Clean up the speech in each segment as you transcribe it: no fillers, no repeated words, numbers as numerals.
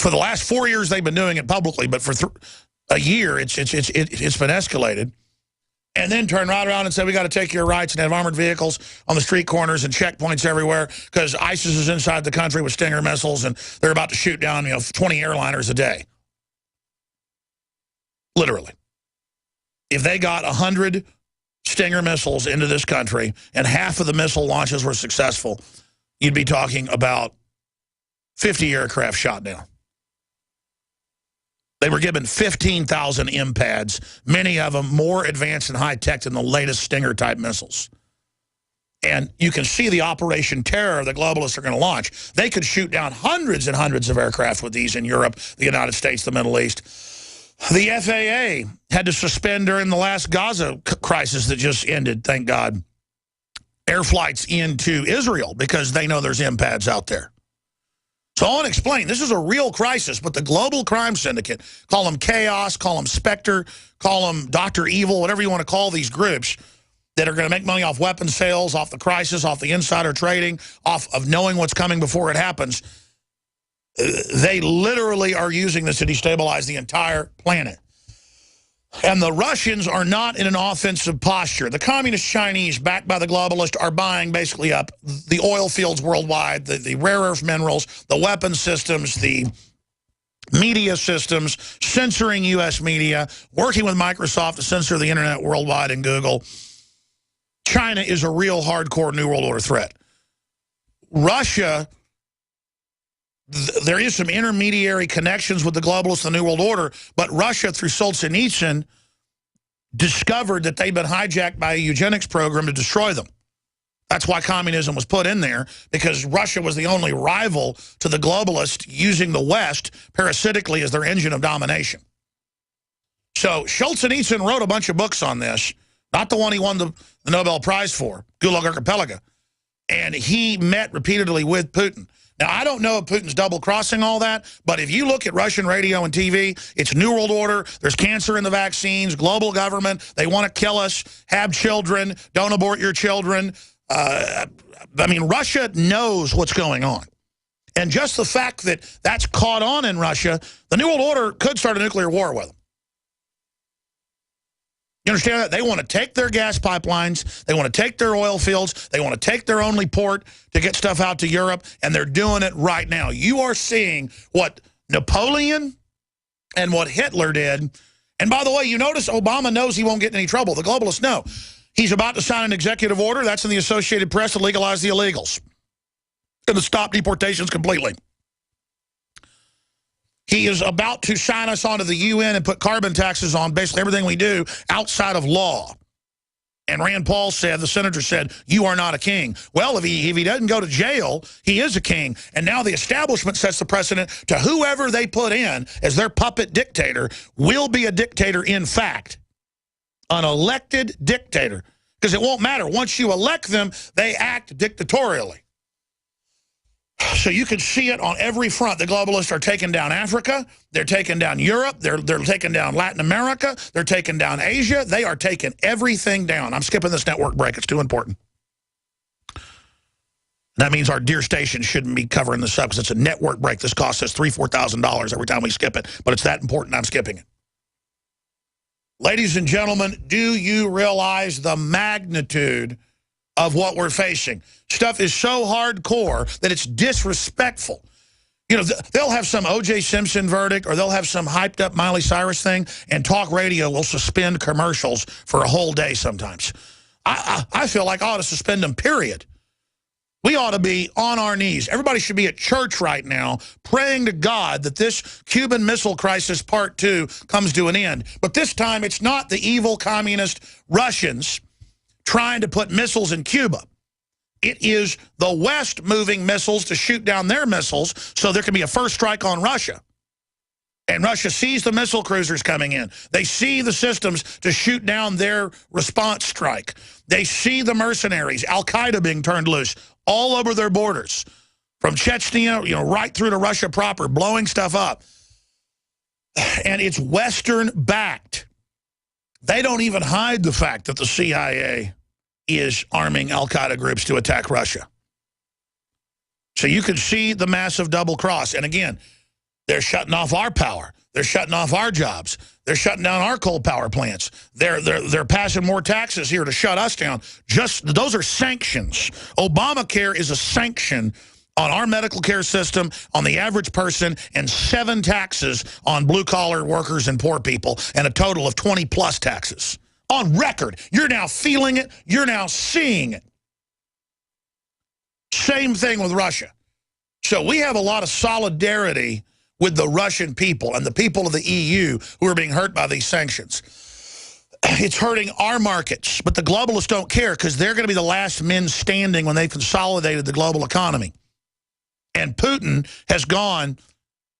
For the last 4 years, they've been doing it publicly, but for a year, it's been escalated. And then turn right around and say, we got to take your rights and have armored vehicles on the street corners and checkpoints everywhere because ISIS is inside the country with Stinger missiles and they're about to shoot down 20 airliners a day. Literally. If they got 100 Stinger missiles into this country and half of the missile launches were successful, you'd be talking about 50 aircraft shot down. They were given 15,000 MPADs, many of them more advanced and high-tech than the latest Stinger-type missiles. And you can see the Operation Terror the globalists are going to launch. They could shoot down hundreds and hundreds of aircraft with these in Europe, the United States, the Middle East. The FAA had to suspend during the last Gaza crisis that just ended, thank God, air flights into Israel because they know there's MPADs out there. So I want to explain, this is a real crisis, but the global crime syndicate, call them Chaos, call them Spectre, call them Dr. Evil, whatever you want to call these groups that are going to make money off weapons sales, off the crisis, off the insider trading, off of knowing what's coming before it happens. They literally are using this to destabilize the entire planet. And the Russians are not in an offensive posture. The communist Chinese, backed by the globalists, are buying basically up the oil fields worldwide, the rare earth minerals, the weapons systems, the media systems, censoring U.S. media, working with Microsoft to censor the internet worldwide and Google. China is a real hardcore New World Order threat. Russia, there is some intermediary connections with the globalists and the New World Order, but Russia, through Solzhenitsyn, discovered that they'd been hijacked by a eugenics program to destroy them. That's why communism was put in there, because Russia was the only rival to the globalists using the West parasitically as their engine of domination. So Solzhenitsyn wrote a bunch of books on this, not the one he won the Nobel Prize for, Gulag Archipelago, and he met repeatedly with Putin. Now, I don't know if Putin's double-crossing all that, but if you look at Russian radio and TV, it's New World Order, there's cancer in the vaccines, global government, they want to kill us, have children, don't abort your children. I mean, Russia knows what's going on. And just the fact that that's caught on in Russia, the New World Order could start a nuclear war with them. You understand that? They want to take their gas pipelines, they want to take their oil fields, they want to take their only port to get stuff out to Europe, and they're doing it right now. You are seeing what Napoleon and what Hitler did. And by the way, you notice Obama knows he won't get in any trouble. The globalists know. He's about to sign an executive order, that's in the Associated Press, to legalize the illegals and to stop deportations completely. He is about to sign us onto the UN and put carbon taxes on basically everything we do outside of law. And Rand Paul said, the senator said, you are not a king. Well, if he doesn't go to jail, he is a king. And now the establishment sets the precedent to whoever they put in as their puppet dictator will be a dictator in fact. An elected dictator. Because it won't matter. Once you elect them, they act dictatorially. So you can see it on every front. The globalists are taking down Africa. They're taking down Europe. They're taking down Latin America. They're taking down Asia. They are taking everything down. I'm skipping this network break. It's too important. That means our dear station shouldn't be covering this up because it's a network break. This costs us $3,000, $4,000 every time we skip it. But it's that important, I'm skipping it. Ladies and gentlemen, do you realize the magnitude of what we're facing? Stuff is so hardcore that it's disrespectful. You know, they'll have some O.J. Simpson verdict or they'll have some hyped up Miley Cyrus thing, and talk radio will suspend commercials for a whole day sometimes. I feel like I ought to suspend them, period. We ought to be on our knees. Everybody should be at church right now praying to God that this Cuban Missile Crisis Part 2 comes to an end. But this time it's not the evil communist Russians trying to put missiles in Cuba. It is the West moving missiles to shoot down their missiles so there can be a first strike on Russia. And Russia sees the missile cruisers coming in. They see the systems to shoot down their response strike. They see the mercenaries, Al-Qaeda being turned loose all over their borders, from Chechnya, you know, right through to Russia proper, blowing stuff up. And it's Western-backed. They don't even hide the fact that the CIA is arming Al-Qaeda groups to attack Russia. So you can see the massive double cross. And again, They're shutting off our power. They're shutting off our jobs. They're shutting down our coal power plants. They're passing more taxes here to shut us down. Just those are sanctions. Obamacare is a sanction on our medical care system, on the average person, and 7 taxes on blue-collar workers and poor people, and a total of 20-plus taxes. On record. You're now feeling it. You're now seeing it. Same thing with Russia. So we have a lot of solidarity with the Russian people and the people of the EU who are being hurt by these sanctions. It's hurting our markets, but the globalists don't care because they're going to be the last men standing when they've consolidated the global economy. And Putin has gone,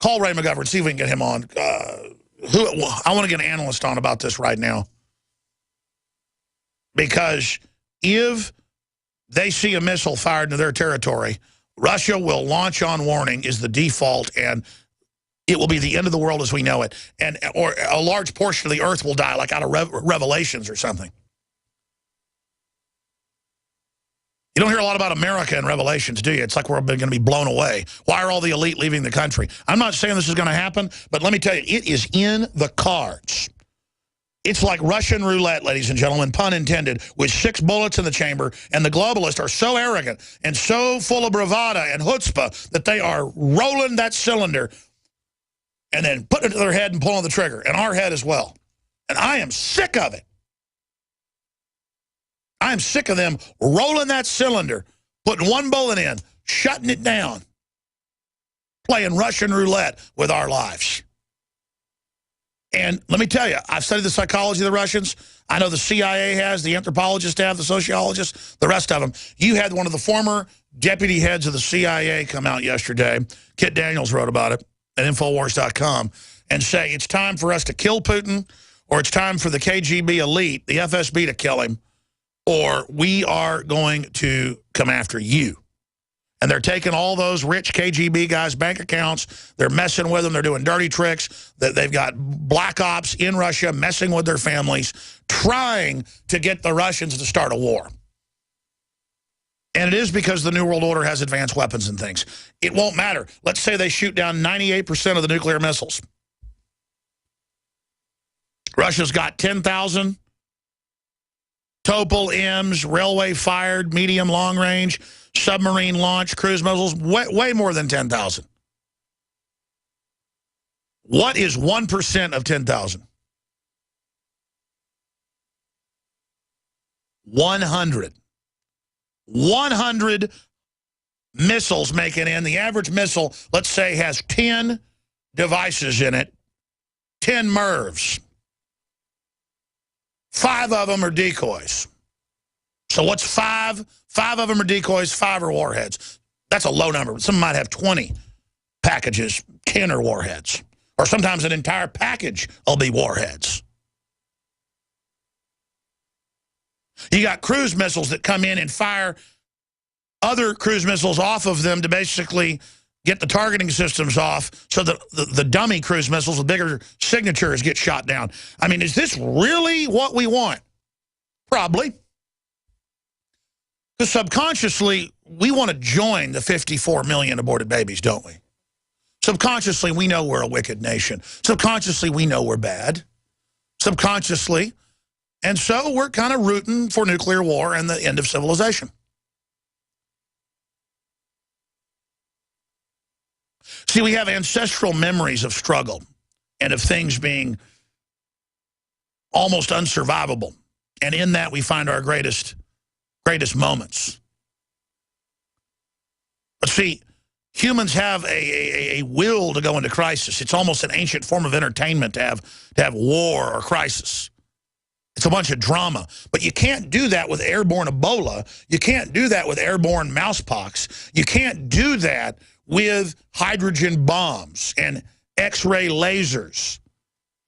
call Ray McGovern, see if we can get him on. I want to get an analyst on about this right now. Because if they see a missile fired into their territory, Russia will launch on warning is the default, and it will be the end of the world as we know it. Or a large portion of the earth will die, like out of Revelations or something. You don't hear a lot about America in Revelations, do you? It's like we're going to be blown away. Why are all the elite leaving the country? I'm not saying this is going to happen, but let me tell you, it is in the cards. It's like Russian roulette, ladies and gentlemen, pun intended, with 6 bullets in the chamber, and the globalists are so arrogant and so full of bravado and chutzpah that they are rolling that cylinder and then putting it to their head and pulling the trigger, and our head as well. And I am sick of it. I'm sick of them rolling that cylinder, putting 1 bullet in, shutting it down, playing Russian roulette with our lives. And let me tell you, I've studied the psychology of the Russians. I know the CIA has, the anthropologists have, the sociologists, the rest of them. You had one of the former deputy heads of the CIA come out yesterday. Kit Daniels wrote about it at Infowars.com and say it's time for us to kill Putin, or it's time for the KGB elite, the FSB, to kill him, or we are going to come after you. And they're taking all those rich KGB guys' bank accounts. They're messing with them. They're doing dirty tricks. They've got black ops in Russia messing with their families, trying to get the Russians to start a war. And it is because the New World Order has advanced weapons and things. It won't matter. Let's say they shoot down 98% of the nuclear missiles. Russia's got 10,000 Topol M's, railway-fired, medium, long-range, submarine launch, cruise missiles, way more than 10,000. What is 1% of 10,000? 100. 100 missiles make it in. The average missile, let's say, has 10 devices in it, 10 MIRVs. 5 of them are decoys. So what's 5? 5 of them are decoys, 5 are warheads. That's a low number. Some might have 20 packages, 10 are warheads. Or sometimes an entire package will be warheads. You got cruise missiles that come in and fire other cruise missiles off of them to basically get the targeting systems off so that the dummy cruise missiles with bigger signatures get shot down. I mean, is this really what we want? Probably. Because subconsciously, we want to join the 54 million aborted babies, don't we? Subconsciously, we know we're a wicked nation. Subconsciously, we know we're bad. Subconsciously. And so we're kind of rooting for nuclear war and the end of civilization. See, we have ancestral memories of struggle and of things being almost unsurvivable. And in that, we find our greatest moments. But see, humans have a will to go into crisis. It's almost an ancient form of entertainment to have war or crisis. It's a bunch of drama. But you can't do that with airborne Ebola. You can't do that with airborne mousepox. You can't do that with hydrogen bombs and X-ray lasers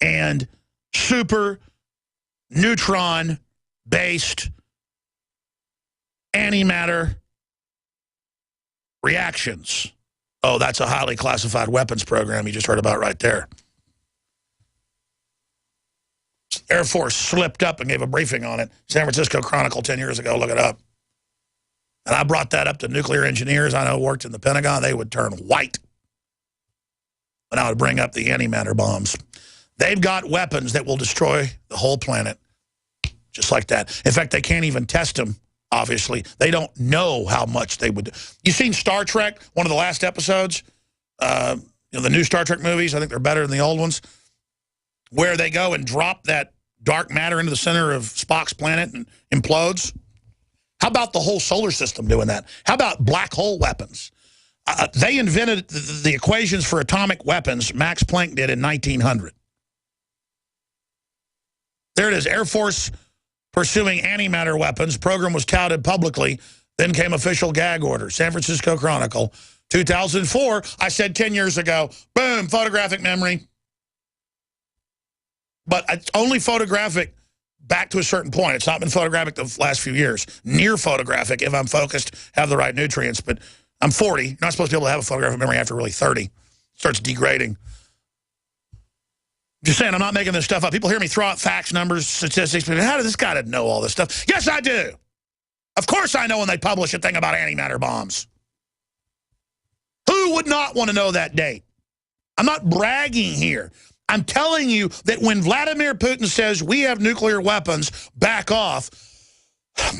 and super neutron-based antimatter reactions. Oh, that's a highly classified weapons program you just heard about right there. Air Force slipped up and gave a briefing on it. San Francisco Chronicle 10 years ago, look it up. And I brought that up to nuclear engineers I know worked in the Pentagon. They would turn white. when I would bring up the antimatter bombs. They've got weapons that will destroy the whole planet, just like that. In fact, they can't even test them, obviously. They don't know how much they would. You seen Star Trek, one of the last episodes? The new Star Trek movies, I think they're better than the old ones, where they go and drop that dark matter into the center of Spock's planet and implodes. How about the whole solar system doing that? How about black hole weapons? They invented the equations for atomic weapons. Max Planck did in 1900. There it is, Air Force pursuing antimatter weapons. Program was touted publicly, then came official gag order. San Francisco Chronicle, 2004. I said 10 years ago, boom, photographic memory. But it's only photographic back to a certain point. It's not been photographic the last few years. Near photographic, if I'm focused, have the right nutrients. But I'm 40. You're not supposed to be able to have a photographic memory after really 30. It starts degrading. Just saying, I'm not making this stuff up. People hear me throw out facts, numbers, statistics, but how does this guy know all this stuff? Yes, I do. Of course I know when they publish a thing about antimatter bombs. Who would not want to know that date? I'm not bragging here. I'm telling you that when Vladimir Putin says we have nuclear weapons, back off,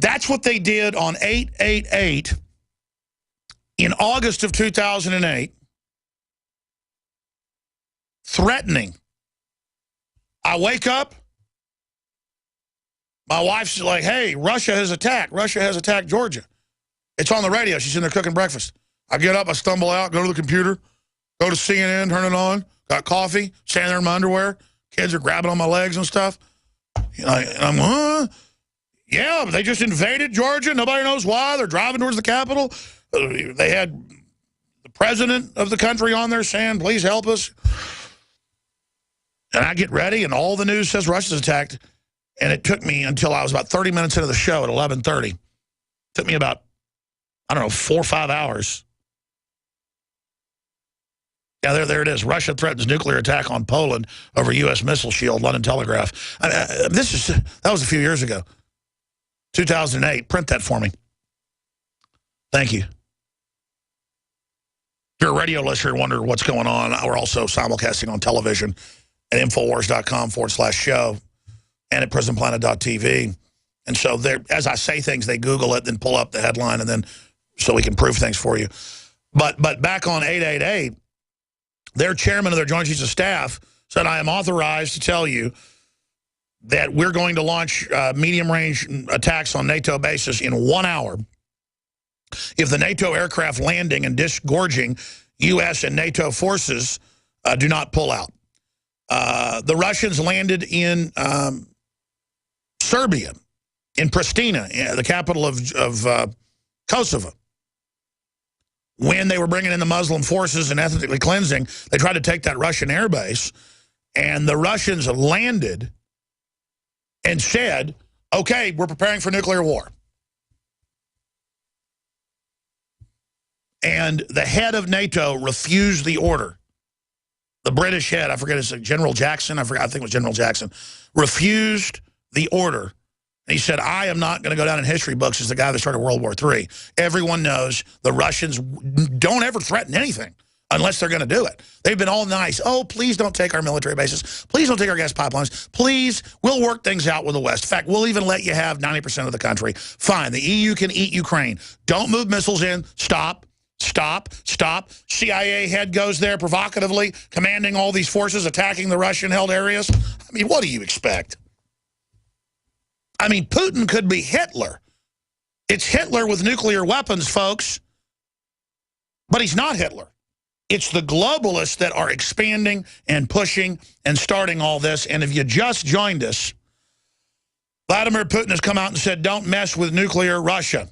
that's what they did on 8/8/8 in August of 2008, threatening. I wake up, my wife's like, hey, Russia has attacked. Russia has attacked Georgia. It's on the radio. She's in there cooking breakfast. I get up, I stumble out, go to the computer, go to CNN, turn it on, got coffee, standing there in my underwear. Kids are grabbing on my legs and stuff. And I'm, huh? Yeah, but they just invaded Georgia. Nobody knows why. They're driving towards the Capitol. They had the president of the country on there saying, please help us. And I get ready, and all the news says Russia's attacked. And it took me until I was about 30 minutes into the show at 11:30. It took me about, I don't know, 4 or 5 hours. Yeah, there it is. Russia threatens nuclear attack on Poland over U.S. missile shield, London Telegraph. That was a few years ago. 2008. Print that for me. Thank you. If you're a radio listener and wonder what's going on, we're also simulcasting on television at Infowars.com/show and at PrisonPlanet.tv. And so as I say things, they Google it, then pull up the headline, and then so we can prove things for you. But back on 8/8/8, their chairman of their Joint Chiefs of Staff said, I am authorized to tell you that we're going to launch medium-range attacks on NATO bases in 1 hour if the NATO aircraft landing and disgorging U.S. and NATO forces do not pull out. The Russians landed in Serbia, in Pristina, the capital of Kosovo. When they were bringing in the Muslim forces and ethnically cleansing, they tried to take that Russian air base, and the Russians landed and said, okay, we're preparing for nuclear war. And the head of NATO refused the order. The British head, I forget, it's General Jackson, I think it was General Jackson, refused the order. And he said, I am not going to go down in history books as the guy that started World War III. Everyone knows the Russians don't ever threaten anything unless they're going to do it. They've been all nice. Oh, please don't take our military bases. Please don't take our gas pipelines. Please, we'll work things out with the West. In fact, we'll even let you have 90% of the country. Fine, the EU can eat Ukraine. Don't move missiles in. Stop. Stop. Stop. CIA head goes there provocatively, commanding all these forces, attacking the Russian-held areas. I mean, what do you expect? I mean, Putin could be Hitler. It's Hitler with nuclear weapons, folks. But he's not Hitler. It's the globalists that are expanding and pushing and starting all this. And if you just joined us, Vladimir Putin has come out and said, don't mess with nuclear Russia.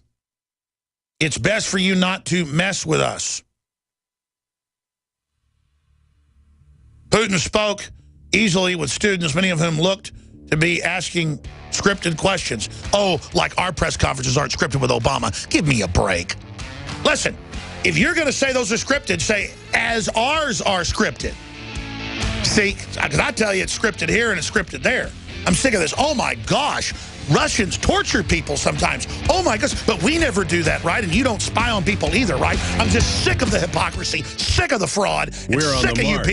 It's best for you not to mess with us. Putin spoke easily with students, many of whom looked to be asking scripted questions. Oh, like our press conferences aren't scripted with Obama. Give me a break. Listen, if you're going to say those are scripted, say, as ours are scripted. See, because I tell you it's scripted here and it's scripted there. I'm sick of this. Oh, my gosh. Russians torture people sometimes. Oh, my gosh. But we never do that, right? And you don't spy on people either, right? I'm just sick of the hypocrisy, sick of the fraud, and sick of you people.